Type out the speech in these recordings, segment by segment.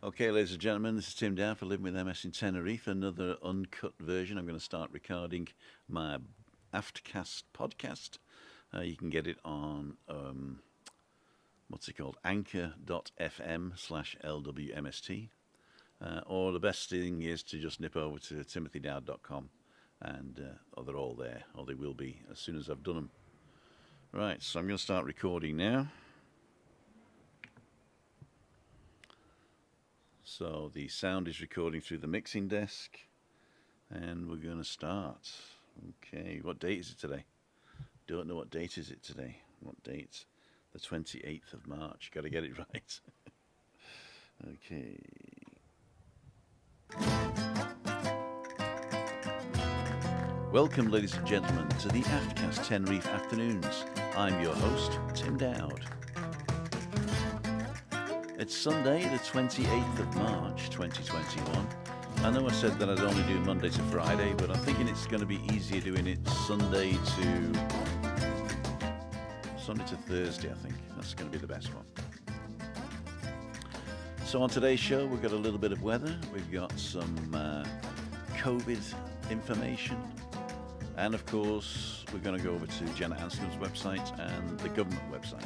Okay, ladies and gentlemen, this is Tim Down for Living with MS in Tenerife, another uncut version. I'm going to start recording my AFTCAST podcast. You can get it on, Anchor.fm/LWMST. Or the best thing is to just nip over to timothydowd.com and they're all there, or they will be as soon as I've done them. Right, so I'm going to start recording now. So the sound is recording through the mixing desk, and we're going to start. Okay, what date is it today? Don't know what date is it today. What date? The 28th of March. Got to get it right. Okay. Welcome, ladies and gentlemen, to the AFTCAST Tenerife Afternoons. I'm your host, Tim Dowd. It's Sunday, the 28th of March, 2021. I know I said that I'd only do Monday to Friday, but I'm thinking it's going to be easier doing it Sunday to Thursday, I think. That's going to be the best one. So on today's show, we've got a little bit of weather. We've got some COVID information. And of course, we're going to go over to Janet Anscombe's website and the government website.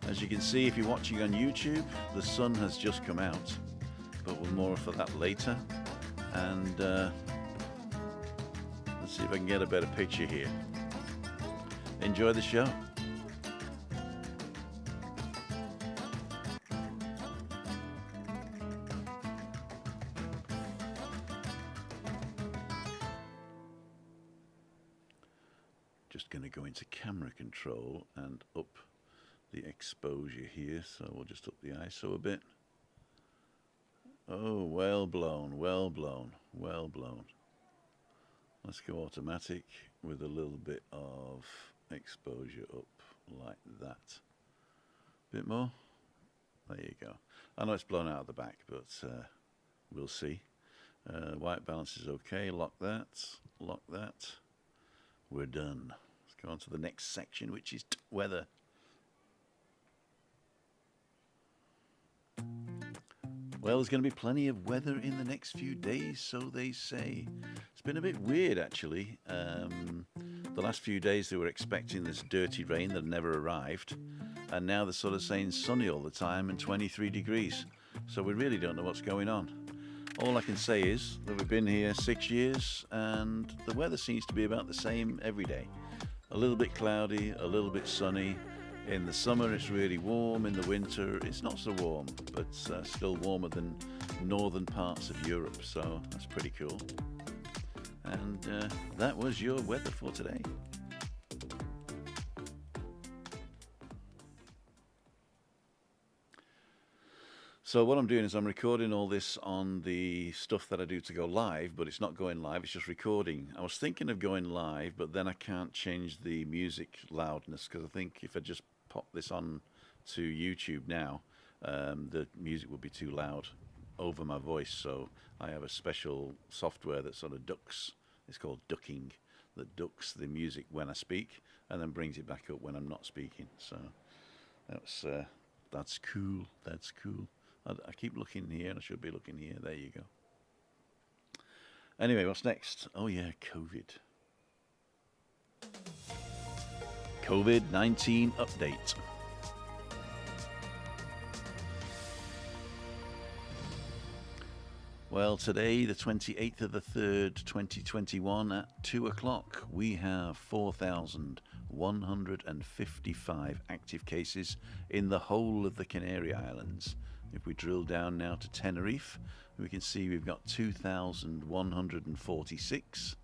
As you can see, if you're watching on YouTube, the sun has just come out, but we'll more for that later. And let's see if I can get a better picture here. Enjoy the show. Just going to go into camera control and up the exposure here, so we'll just up the ISO a bit. Oh, well blown, well blown, well blown. Let's go automatic with a little bit of exposure up like that. Bit more. There you go. I know it's blown out of the back, but we'll see. White balance is okay. Lock that. Lock that. We're done. Let's go on to the next section, which is weather. Well, there's going to be plenty of weather in the next few days, so they say. It's been a bit weird, actually. The last few days they were expecting this dirty rain that never arrived, and now they're sort of saying sunny all the time and 23 degrees. So we really don't know what's going on. All I can say is that we've been here 6 years, and the weather seems to be about the same every day. A little bit cloudy, a little bit sunny. In the summer it's really warm, in the winter it's not so warm, but still warmer than northern parts of Europe, so that's pretty cool. And that was your weather for today. So what I'm doing is I'm recording all this on the stuff that I do to go live, but it's not going live, it's just recording. I was thinking of going live, but then I can't change the music loudness, because I think if I just pop this on to YouTube now, the music would be too loud over my voice. So I have a special software that sort of ducks, it's called ducking, that ducks the music when I speak and then brings it back up when I'm not speaking. So that's cool. That's cool. I keep looking here, and I should be looking here. There you go. Anyway, what's next? Oh yeah, COVID-19 update. Well, today, the 28th of the 3rd, 2021, at 2 o'clock, we have 4,155 active cases in the whole of the Canary Islands. If we drill down now to Tenerife, we can see we've got 2,146.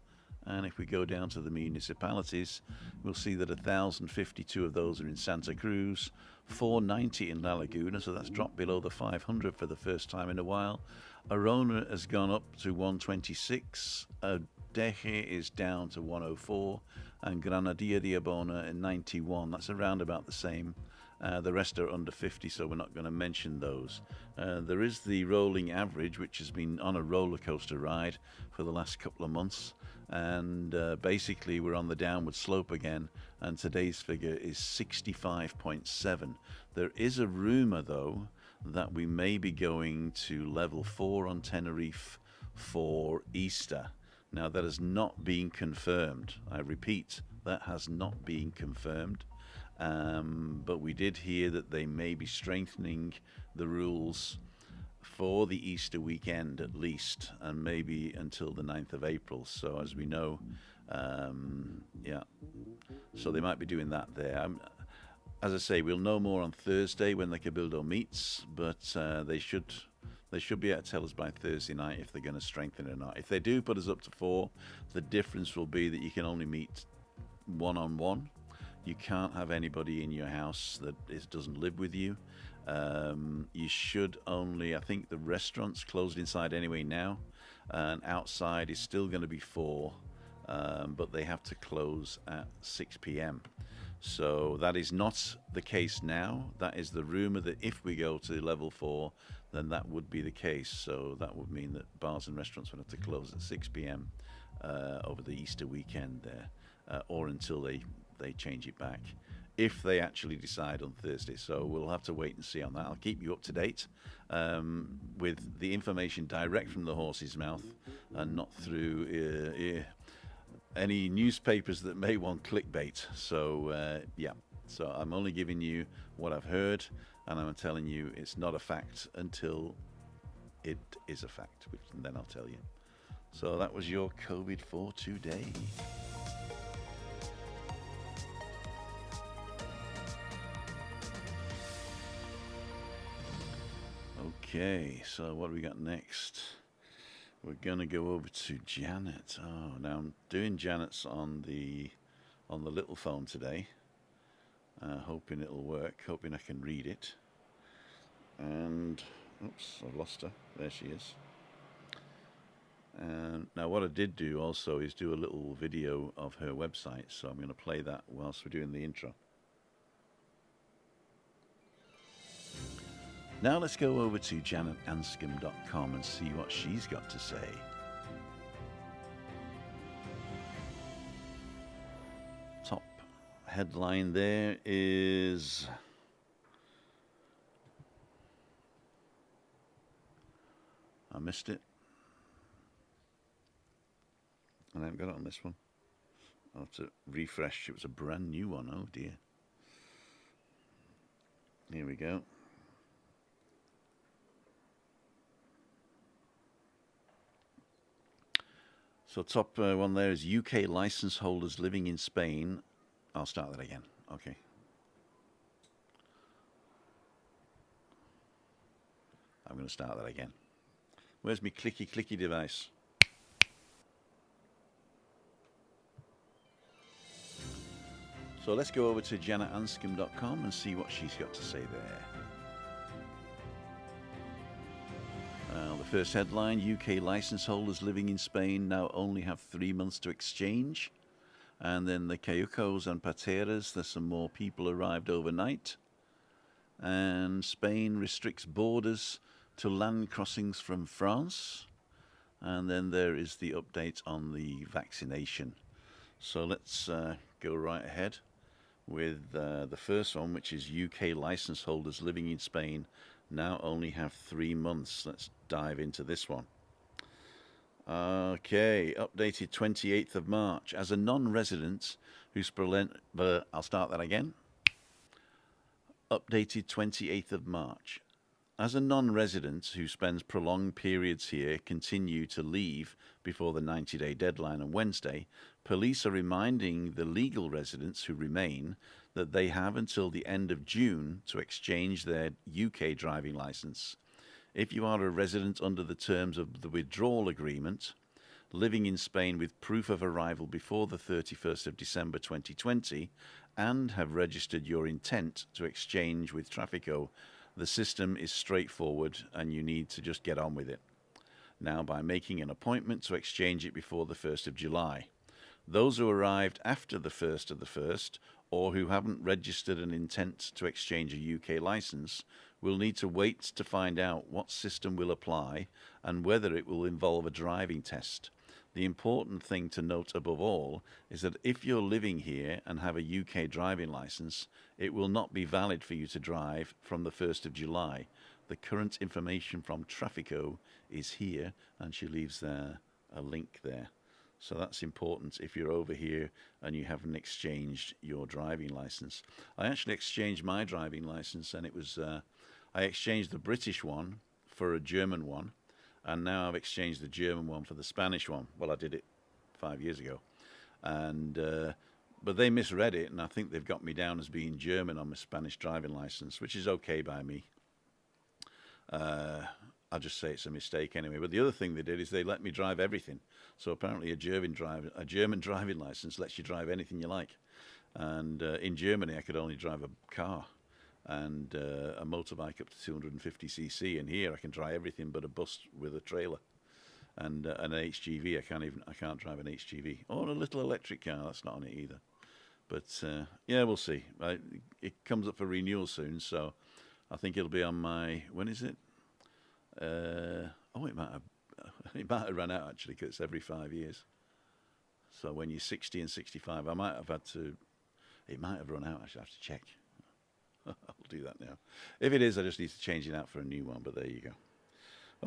And if we go down to the municipalities, we'll see that 1,052 of those are in Santa Cruz, 490 in La Laguna, so that's dropped below the 500 for the first time in a while. Arona has gone up to 126, Deje is down to 104, and Granadilla de Abona at 91. That's around about the same. The rest are under 50, so we're not going to mention those. There is the rolling average, which has been on a roller coaster ride for the last couple of months, and basically we're on the downward slope again, and today's figure is 65.7. There is a rumor, though, that we may be going to level 4 on Tenerife for Easter. Now, that has not been confirmed. I repeat, that has not been confirmed. But we did hear that they may be strengthening the rules for the Easter weekend at least, and maybe until the 9th of April. So as we know, yeah, so they might be doing that there. As I say, we'll know more on Thursday when the Cabildo meets, but they should be able to tell us by Thursday night if they're going to strengthen it or not. If they do put us up to 4, the difference will be that you can only meet one-on-one. You can't have anybody in your house that doesn't live with you. You should only, I think the restaurant's closed inside anyway now, and outside is still going to be 4, but they have to close at 6 p.m. So that is not the case now. That is the rumor that if we go to level 4, then that would be the case. So that would mean that bars and restaurants would have to close at 6 p.m. Over the Easter weekend there, or until they change it back, if they actually decide on Thursday. So we'll have to wait and see on that. I'll keep you up to date with the information direct from the horse's mouth and not through any newspapers that may want clickbait. So yeah, so I'm only giving you what I've heard, and I'm telling you it's not a fact until it is a fact, which then I'll tell you. So that was your COVID for today. Okay, so what do we got next? We're going to go over to Janet. Oh, now I'm doing Janet's on the little phone today, hoping it'll work, hoping I can read it. And, oops, I've lost her. There she is. And now what I did do also is do a little video of her website, so I'm going to play that whilst we're doing the intro. Now let's go over to janetanscombe.com and see what she's got to say. Top headline there is I missed it. And I haven't got it on this one. I'll have to refresh. It was a brand new one. Oh dear. Here we go. So top one there is UK license holders living in Spain. I'll start that again. Okay. I'm going to start that again. Where's my clicky device? So let's go over to janetanscombe.com and see what she's got to say there. The first headline, UK license holders living in Spain now only have 3 months to exchange. And then the Cayucos and Pateras, there's some more people arrived overnight. And Spain restricts borders to land crossings from France. And then there is the update on the vaccination. So let's go right ahead with the first one, which is UK license holders living in Spain now only have 3 months. Let's dive into this one. Okay, updated 28th of March. As a non-resident who's I'll start that again. Updated 28th of March. As a non-resident who spends prolonged periods here continue to leave before the 90-day deadline on Wednesday, police are reminding the legal residents who remain that they have until the end of June to exchange their UK driving licence. If you are a resident under the terms of the withdrawal agreement, living in Spain with proof of arrival before the 31st of December 2020, and have registered your intent to exchange with Trafico, the system is straightforward and you need to just get on with it. Now, by making an appointment to exchange it before the 1st of July. Those who arrived after the 1st of the 1st, or who haven't registered an intent to exchange a UK licence, will need to wait to find out what system will apply and whether it will involve a driving test. The important thing to note above all is that if you're living here and have a UK driving licence, it will not be valid for you to drive from the 1st of July. The current information from Trafico is here, and she leaves there a link there. So that's important if you're over here and you haven't exchanged your driving licence. I actually exchanged my driving licence, and it was I exchanged the British one for a German one, and now I've exchanged the German one for the Spanish one. Well, I did it 5 years ago, and but they misread it, and I think they've got me down as being German on my Spanish driving licence, which is okay by me. I'll just say it's a mistake anyway. But the other thing they did is they let me drive everything. So apparently a German driving license lets you drive anything you like. And in Germany, I could only drive a car and a motorbike up to 250cc. And here I can drive everything but a bus with a trailer and an HGV. I can't drive an HGV or a little electric car. That's not on it either. But yeah, we'll see. It comes up for renewal soon, so I think it'll be on my, when is it? It might have run out actually, because it's every 5 years. So when you're 60 and 65, it might have run out. Actually, I have to check. I'll do that now. If it is, I just need to change it out for a new one, but there you go.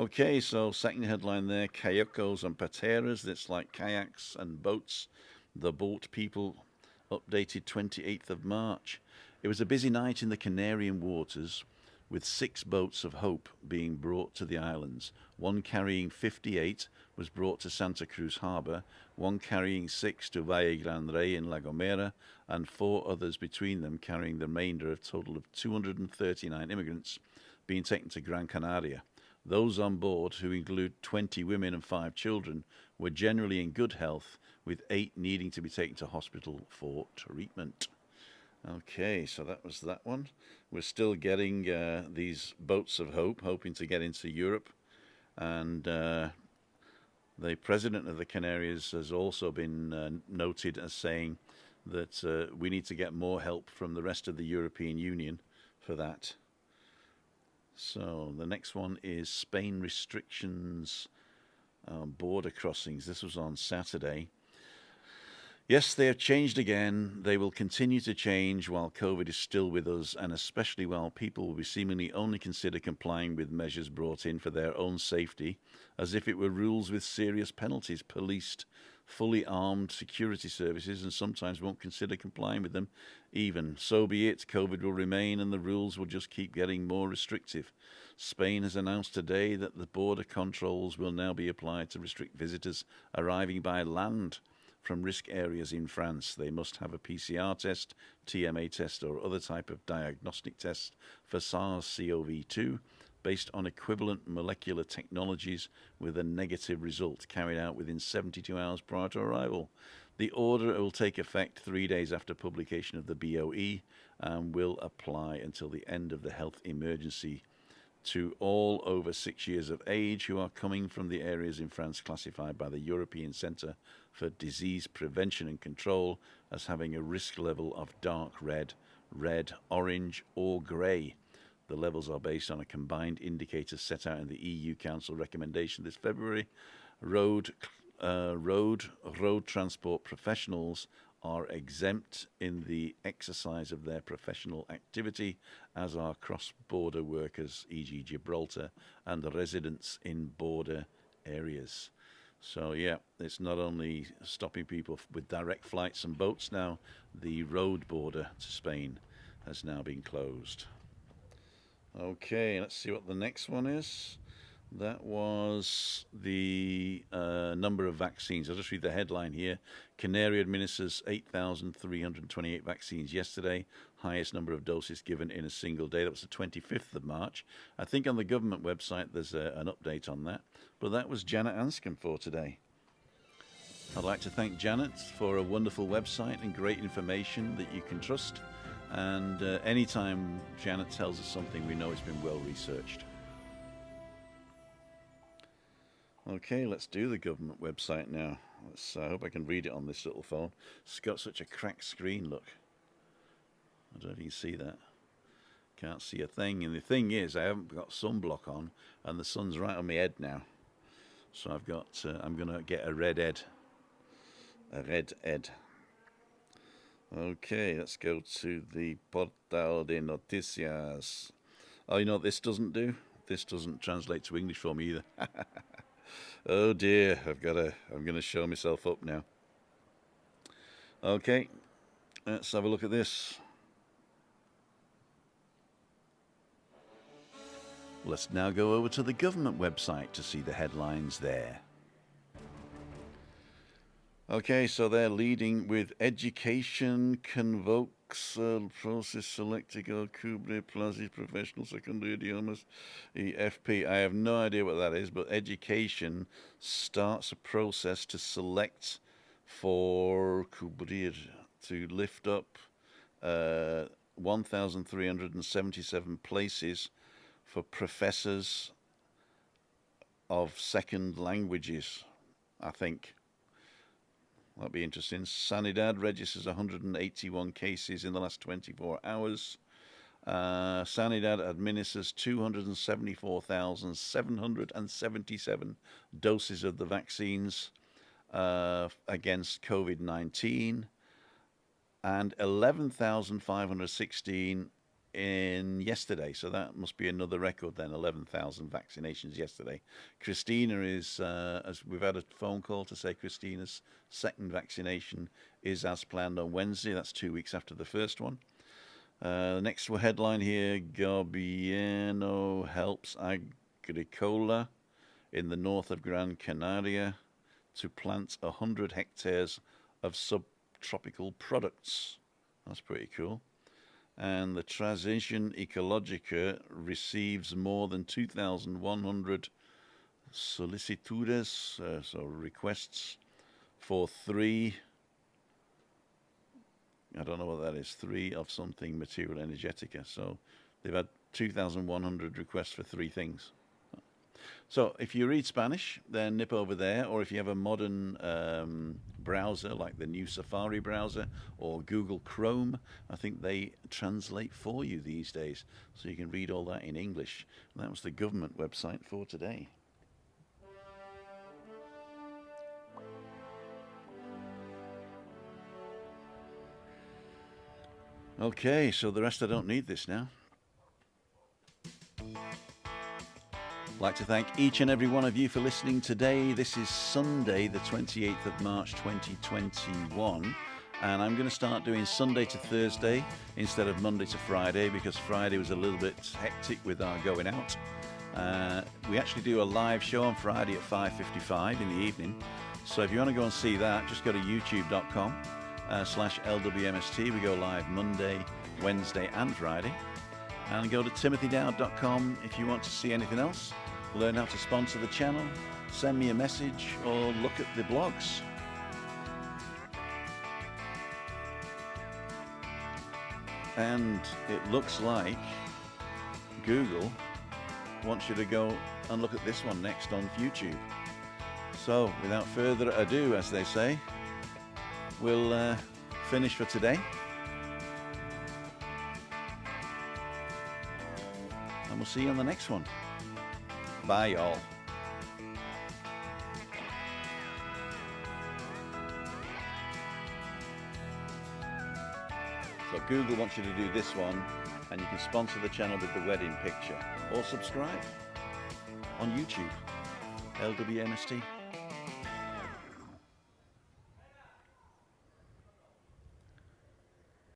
Okay, so second headline there, kayakos and pateras. That's like kayaks and boats. The boat people updated 28th of March. It was a busy night in the Canarian waters, with 6 boats of hope being brought to the islands. One carrying 58 was brought to Santa Cruz Harbour, one carrying 6 to Valle Gran Rey in La Gomera, and 4 others between them carrying the remainder of a total of 239 immigrants being taken to Gran Canaria. Those on board, who include 20 women and 5 children, were generally in good health, with 8 needing to be taken to hospital for treatment. Okay, so that was that one. We're still getting these boats of hope, hoping to get into Europe. And the president of the Canaries has also been noted as saying that we need to get more help from the rest of the European Union for that. So the next one is Spain restrictions on border crossings. This was on Saturday. Yes, they have changed again. They will continue to change while COVID is still with us, and especially while people will be seemingly only consider complying with measures brought in for their own safety, as if it were rules with serious penalties, policed, fully armed security services, and sometimes won't consider complying with them even. So be it. COVID will remain, and the rules will just keep getting more restrictive. Spain has announced today that the border controls will now be applied to restrict visitors arriving by land from risk areas in France. They must have a PCR test, TMA test, or other type of diagnostic test for SARS-CoV-2 based on equivalent molecular technologies with a negative result carried out within 72 hours prior to arrival. The order will take effect 3 days after publication of the BOE and will apply until the end of the health emergency to all over 6 years of age who are coming from the areas in France classified by the European Centre for Disease Prevention and Control as having a risk level of dark red, red, orange or grey. The levels are based on a combined indicator set out in the EU Council recommendation this February. Road transport professionals are exempt in the exercise of their professional activity, as are cross-border workers, e.g. Gibraltar, and the residents in border areas. So yeah, it's not only stopping people with direct flights and boats now, the road border to Spain has now been closed. Okay, let's see what the next one is. That was the number of vaccines. I'll just read the headline here. Canary administers 8,328 vaccines yesterday, highest number of doses given in a single day. That was the 25th of March. I think on the government website there's an update on that. But that was Janet Anscombe for today. I'd like to thank Janet for a wonderful website and great information that you can trust. And anytime Janet tells us something, we know it's been well researched. Okay, let's do the government website now. I hope I can read it on this little phone. It's got such a cracked screen, look. I don't know if you can see that. Can't see a thing. And the thing is, I haven't got sunblock on, and the sun's right on my head now. So I've got, I'm going to get a red Ed. A red Ed. Okay, let's go to the Portal de Noticias. Oh, you know what this doesn't do? This doesn't translate to English for me either. Oh dear, I'm going to show myself up now. Okay, let's have a look at this. Let's now go over to the government website to see the headlines there. Okay, so they're leading with education convokes process selectico cubre plasi professional secondary idiomas EFP. I have no idea what that is, but education starts a process to select for cubrir, to lift up 1,377 places for professors of second languages, I think. That'll be interesting. Sanidad registers 181 cases in the last 24 hours. Sanidad administers 274,777 doses of the vaccines against COVID-19 and 11,516 in yesterday, so that must be another record then. 11,000 vaccinations yesterday. Christina is, as we've had a phone call to say Christina's second vaccination is as planned on Wednesday. That's 2 weeks after the first one. Next headline here, Gobierno helps Agricola in the north of Gran Canaria to plant 100 hectares of subtropical products. That's pretty cool. And the Transition Ecologica receives more than 2,100 solicitudes, so requests for 3, I don't know what that is, 3 of something material energetica. So they've had 2,100 requests for 3 things. So if you read Spanish, then nip over there, or if you have a modern browser like the new Safari browser or Google Chrome, I think they translate for you these days, so you can read all that in English. And that was the government website for today. Okay, so the rest I don't need this now. I'd like to thank each and every one of you for listening today. This is Sunday, the 28th of March 2021, and I'm going to start doing Sunday to Thursday instead of Monday to Friday, because Friday was a little bit hectic with our going out. We actually do a live show on Friday at 5:55 in the evening, so if you want to go and see that, just go to youtube.com/LWMST. We go live Monday, Wednesday and Friday. And go to timothydowd.com if you want to see anything else, learn how to sponsor the channel, send me a message, or look at the blogs. And it looks like Google wants you to go and look at this one next on YouTube. So without further ado, as they say, we'll finish for today. And we'll see you on the next one. Bye, y'all. So Google wants you to do this one, and you can sponsor the channel with the wedding picture, or subscribe on YouTube, LWMST.